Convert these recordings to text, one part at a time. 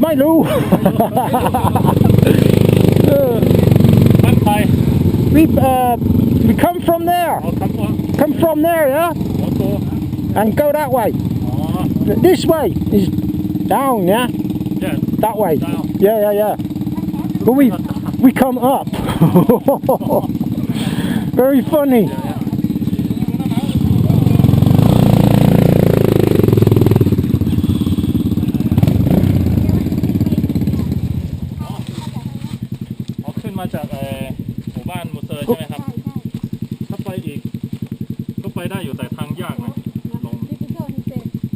ไม่รู้ we come from there. Come from there, yeah? And go that way. This way is down, yeah? Yeah. That way. Down. Yeah. But we come up. Very funny.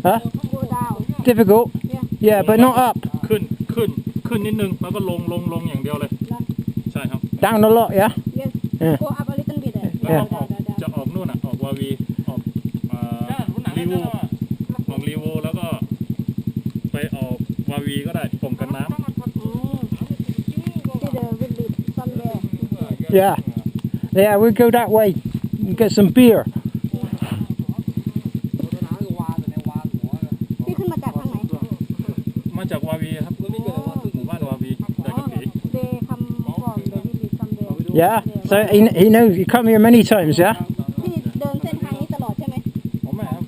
Huh? Difficult? Yeah, but not up. ขึ้นนิดนึงแล้วก็ลงอย่างเดียวเลยใช่ครับ Down a lot, yeah? Go up a little bit. แล้วก็จะออกนู่นออกวาวีออกรีโวแล้วก็ไปออกวาวีก็ได้ป่งกันน้ำ Yeah, we'll go that way and get some beer. พี่ขึ้นมาจากทางไหน มาจากวาวีครับหมู่บ้านวาวีได้กับผี They come from the village from there. Yeah, so he knows you come here many times, yeah? พี่เดินเส้นทางนี้ตลอดใช่ไหม ผมไม่ครับ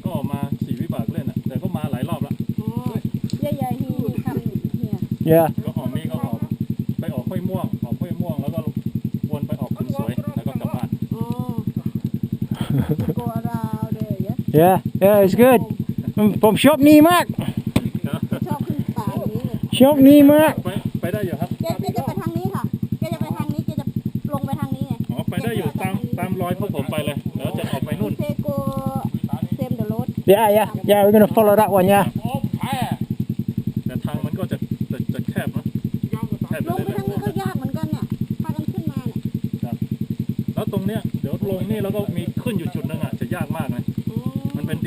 ก็มาขี่วิบากเล่นแต่ก็มาหลายรอบแล้ว Yeah, he come here. Yeah. ก็ออกนี่ก็ออกไปออกห้วยม่วงแล้วก็วนไปออกคุณสวยแล้วก็กลับบ้าน Go around there, yeah? Yeah, it's good. ผมชอบนี่มาก ชอบขึ้นป่าอย่างนี้เลย ชอบนี่มาก ไปได้อยู่ครับ แกจะไปทางนี้ค่ะแกจะไปทางนี้แกจะลงไปทางนี้ไง อ๋อไปได้อยู่ตามรอยพวกผมไปเลยแล้วจะออกไปนู่น They go same the road. Yeah, we're gonna follow that one, yeah. แต่ทางมันก็จะแคบนะแคบ ลงไปทางนี้ก็ยากเหมือนกันเนี่ยพากันขึ้นมาเนี่ย แล้วตรงเนี้ยเดี๋ยวลงนี่แล้วก็มีขึ้นอยู่จุดนึงอ่ะจะยากมากเลยมันเป็น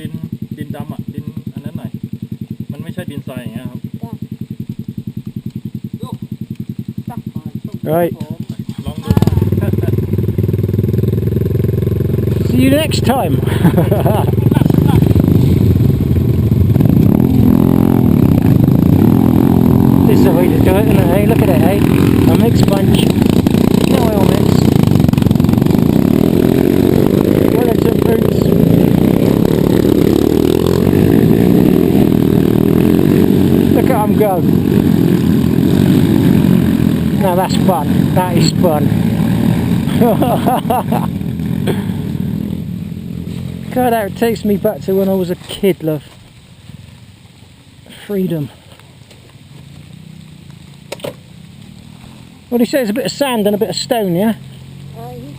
ดินดำอ่ะดินอันนั้นหน่อยมันไม่ใช่ดินทรายอย่างเงี้ยครับ Right. ลองดู See you next time. This is the way to do it, isn't it? Hey, look at it, hey? A mixed bunch. No oil mix. Skeleton boots. Look at them go. Now that's fun. That is fun. God, that takes me back to when I was a kid, love. Freedom. What he says, a bit of sand and a bit of stone, yeah? He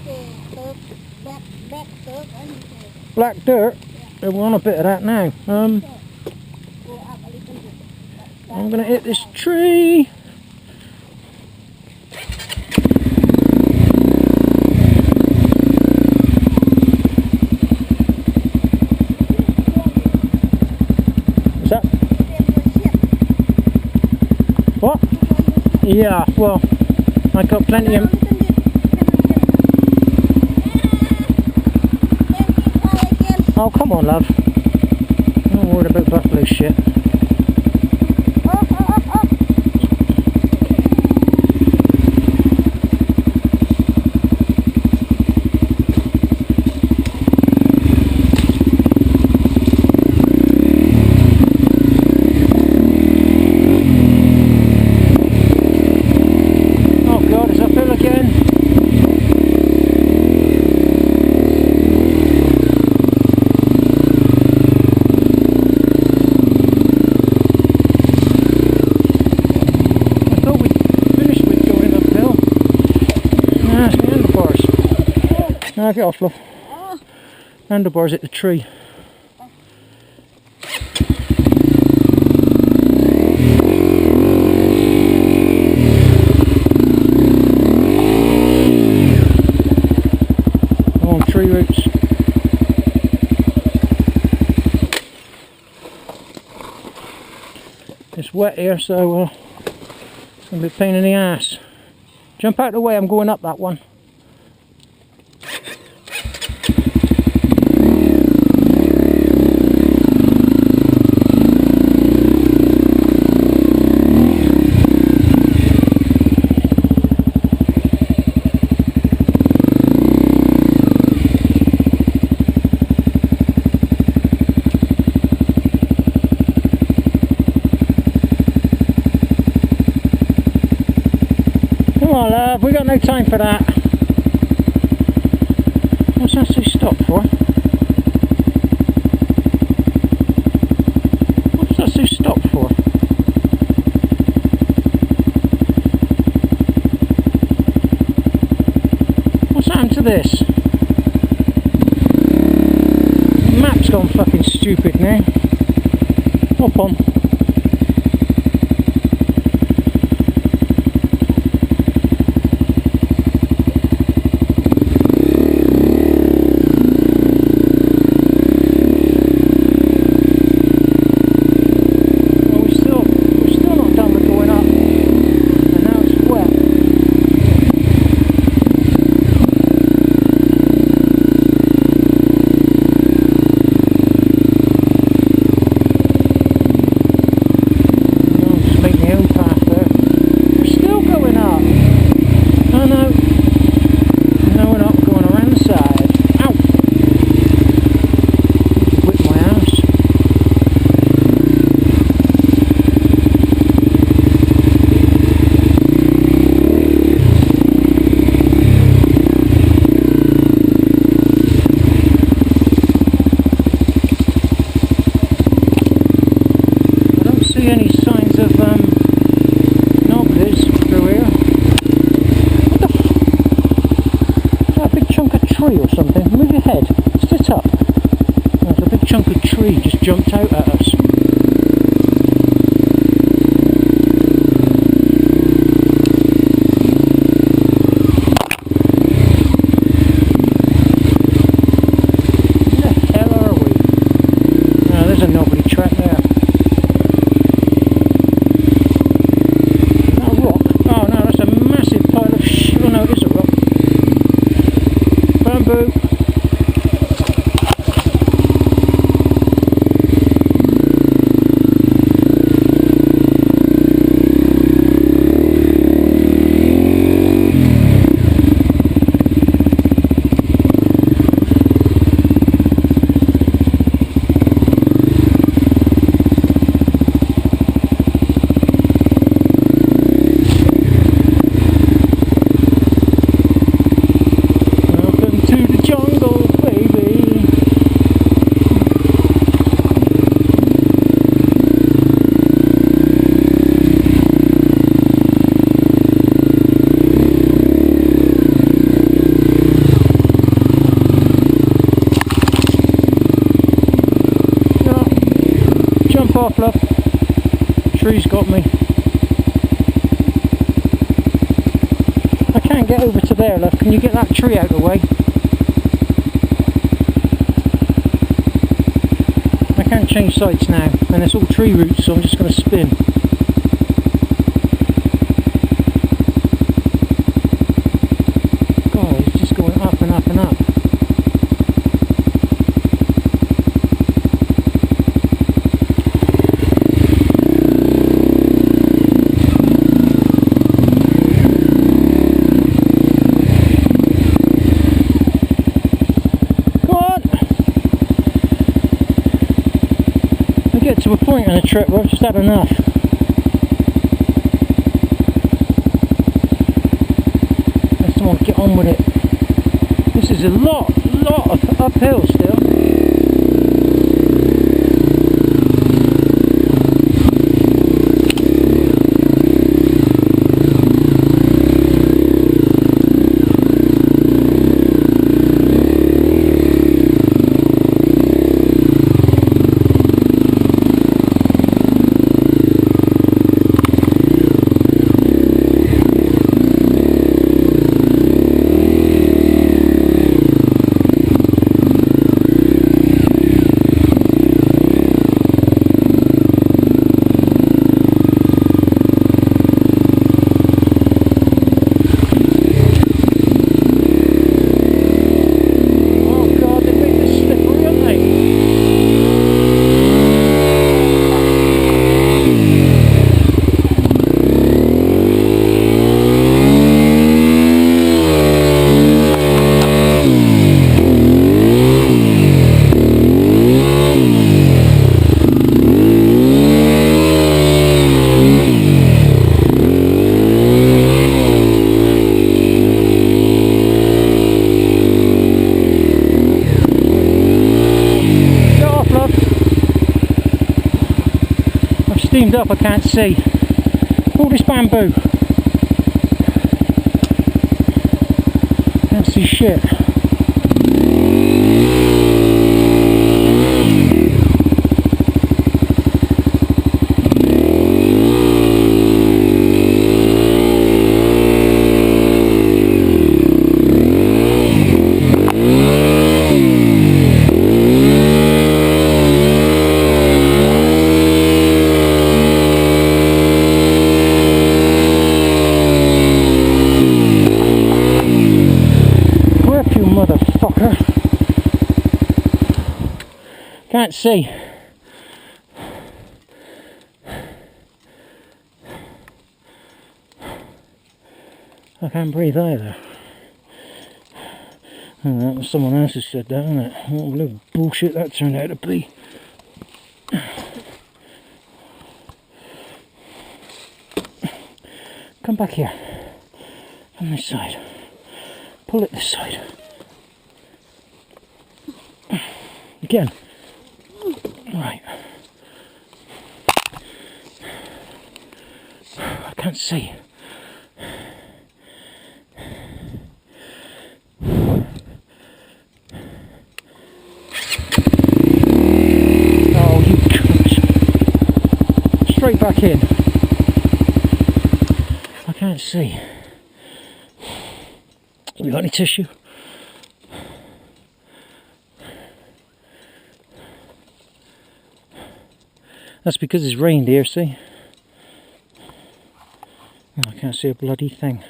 say black dirt. Black dirt? Yeah. We want a bit of that now. Go up a little bit. I'm going to hit this tree. What's that? What? Yeah, well, I got plenty of... Oh, come on, love. I'm not worried about buffalo shit. Oh God, is that Bill again? Get off, love. Handlebars at the tree. On tree roots. It's wet here, so it's going to be a pain in the ass. Jump out of the way, I'm going up that one. on, love, we got no time for that. What's that say stop for? What's that say stop for? What's happened to this? Map's gone fucking stupid now. Hop on. Any signs of nobblers through here. What the is that a big chunk of tree or something? Move your head, sit up. There's a big chunk of tree just jumped out at us. Where the hell are we? Oh, there's a nobody track there. Bamboo. Off, love. Tree's got me. I can't get over to there, love. Can you get that tree out of the way? I can't change sides now, and it's all tree roots, so I'm just going to spin. God, it's just going up and up and up. Get to a point in the trip where I've just had enough. Let's someone get on with it. This is a lot of uphill still. beamed up, I can't see. All this bamboo. Can't see shit. Motherfucker. Can't see. I can't breathe either. Oh, that was someone else who said that, isn't it? What a little bullshit that turned out to be. Come back here. On this side. Pull it this side. Again. Right. I can't see. Oh, you cunt. Straight back in. I can't see. Have you got any tissue? That's because it's rained here, see? Oh, I can't see a bloody thing.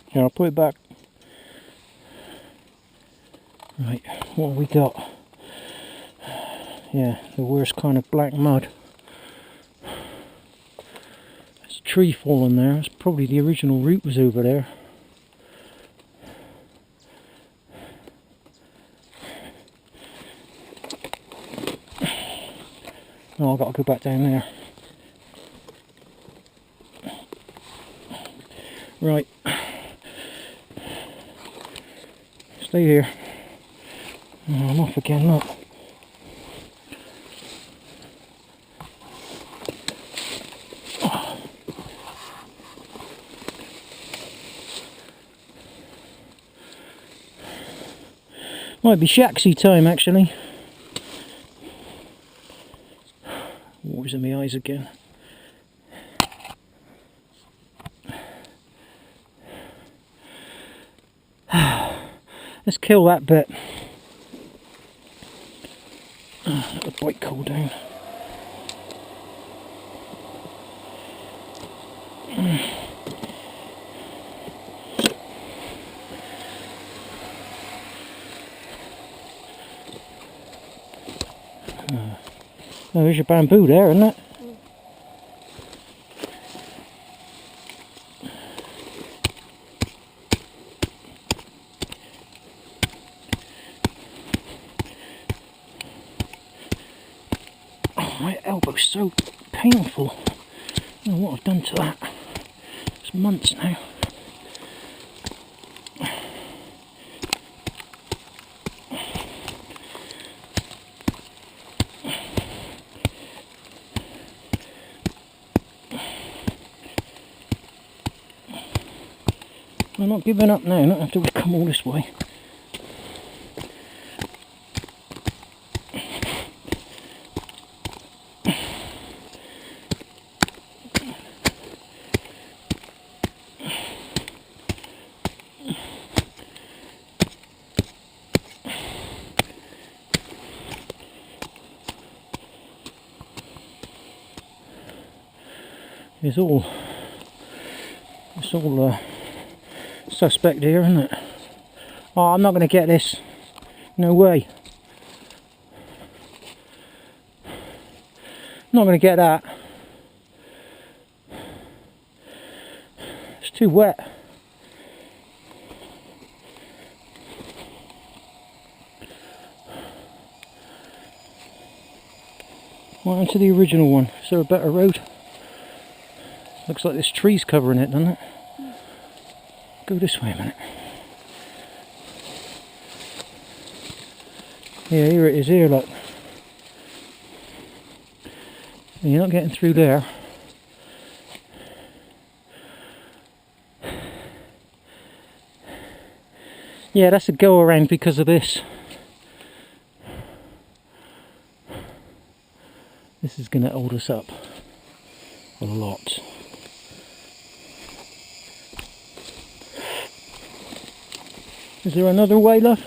Here, I'll put it back. Right, what have we got? Yeah, the worst kind of black mud. There's a tree falling there. It's probably the original root was over there. Oh, I've got to go back down there. Right. Stay here. Oh, I'm off again, look. Oh. Might be shaxi time actually. Water's in my eyes again. Let's kill that bit. Let the bike cool down. Oh, there's your bamboo there, isn't it? My elbow's so painful. I don't know what I've done to that. It's months now. I'm not giving up now, not after we've come all this way. It's all suspect here, isn't it? Oh, I'm not going to get this. No way. Not going to get that. It's too wet. Right onto the original one. Is there a better road? Looks like there's trees covering it, doesn't it? Go this way a minute. Yeah, here it is here, look. You're not getting through there. Yeah, that's a go around because of this. This is going to hold us up a lot. Is there another way, love?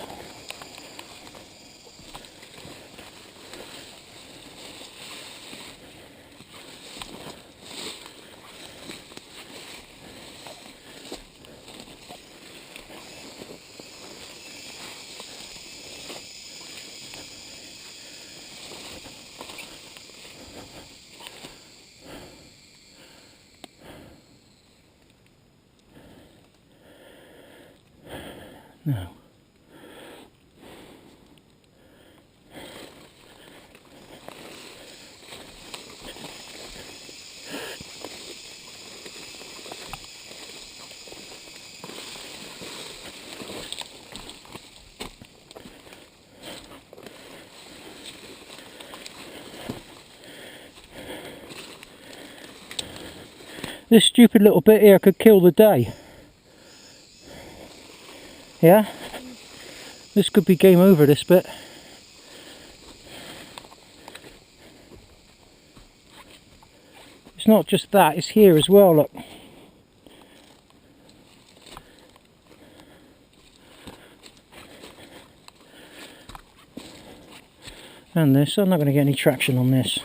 No. This stupid little bit here could kill the day. Yeah? This could be game over, this bit. It's not just that, it's here as well, look. And this, I'm not going to get any traction on this.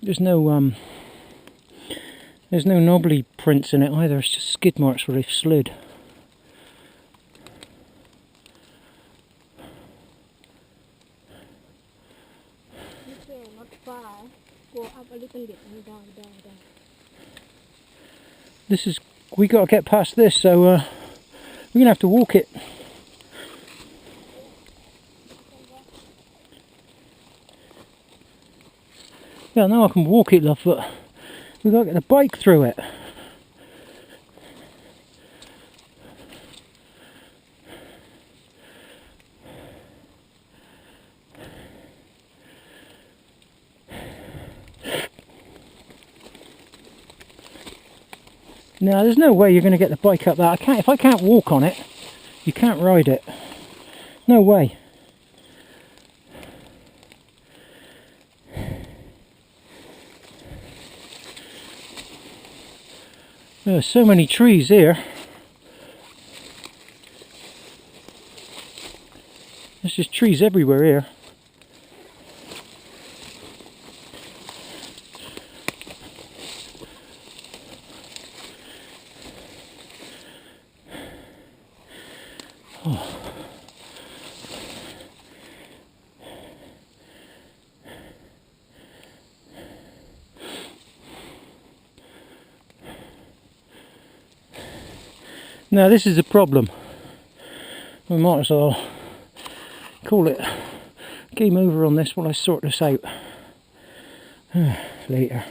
There's no knobbly prints in it either, it's just skid marks where they've slid. Not far. Go up a little bit and down. This is, we got to get past this, so we're going to have to walk it. Yeah, now I can walk it, love, but we've got to get the bike through it. No, there's no way you're going to get the bike up that. If I can't walk on it, you can't ride it. No way. There's so many trees here. There's just trees everywhere here. Oh. Now this is a problem. We might as well call it game over on this while I sort this out later.